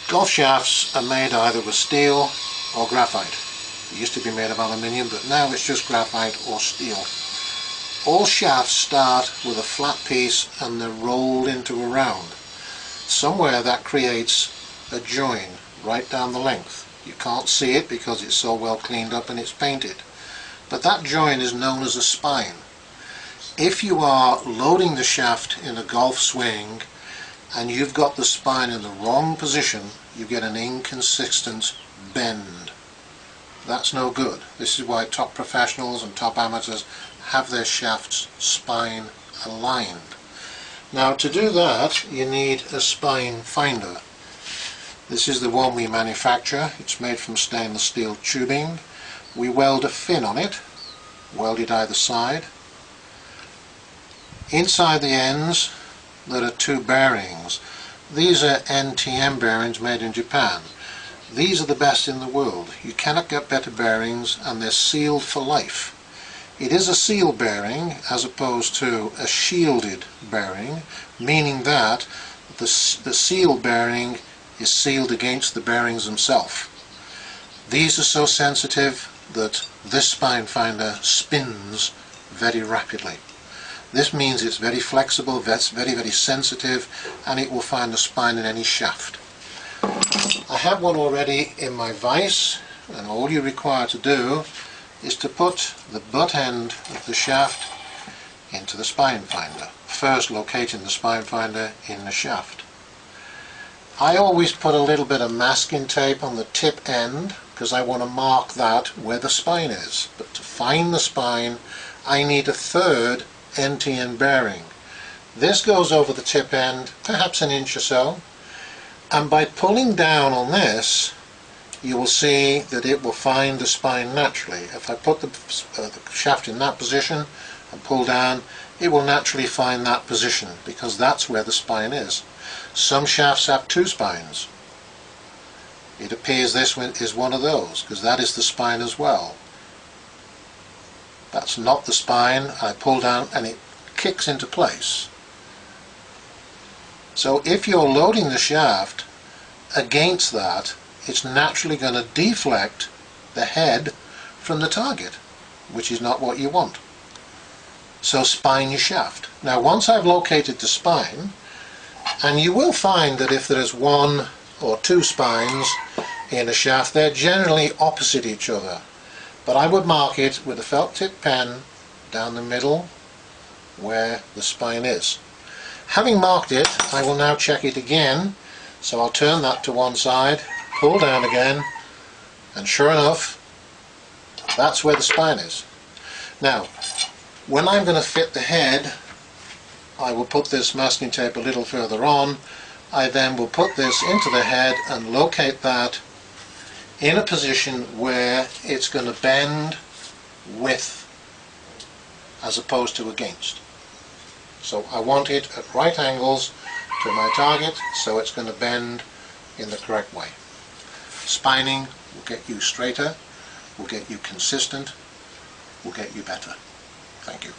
Golf shafts are made either with steel or graphite. They used to be made of aluminium, but now it's just graphite or steel. All shafts start with a flat piece and they're rolled into a round. Somewhere that creates a join right down the length. You can't see it because it's so well cleaned up and it's painted. But that join is known as a spine. If you are loading the shaft in a golf swing and you've got the spine in the wrong position, you get an inconsistent bend. That's no good. This is why top professionals and top amateurs have their shafts spine aligned. Now to do that you need a spine finder. This is the one we manufacture. It's made from stainless steel tubing. We weld a fin on it, weld it either side. Inside the ends there are two bearings. These are NTM bearings made in Japan. These are the best in the world. You cannot get better bearings, and they're sealed for life. It is a seal bearing as opposed to a shielded bearing, meaning that the seal bearing is sealed against the bearings themselves. These are so sensitive that this spine finder spins very rapidly. This means it's very flexible, very sensitive, and it will find the spine in any shaft. I have one already in my vise, and all you require to do is to put the butt end of the shaft into the spine finder, first locating the spine finder in the shaft. I always put a little bit of masking tape on the tip end because I want to mark that where the spine is. But to find the spine I need a third NTN bearing. This goes over the tip end perhaps an inch or so, and by pulling down on this you will see that it will find the spine naturally. If I put the shaft in that position and pull down, it will naturally find that position because that's where the spine is. Some shafts have two spines. It appears this one is one of those because that is the spine as well. That's not the spine. I pull down and it kicks into place. So if you're loading the shaft against that, it's naturally going to deflect the head from the target, which is not what you want. So spine your shaft. Now once I've located the spine, and you will find that if there's one or two spines in a shaft, they're generally opposite each other. But I would mark it with a felt tip pen down the middle where the spine is. Having marked it, I will now check it again. So I'll turn that to one side, pull down again, and sure enough, that's where the spine is. Now, when I'm going to fit the head, I will put this masking tape a little further on. I then will put this into the head and locate that in a position where it's going to bend with as opposed to against. So I want it at right angles to my target, so it's going to bend in the correct way. Spining will get you straighter, will get you consistent, will get you better. Thank you.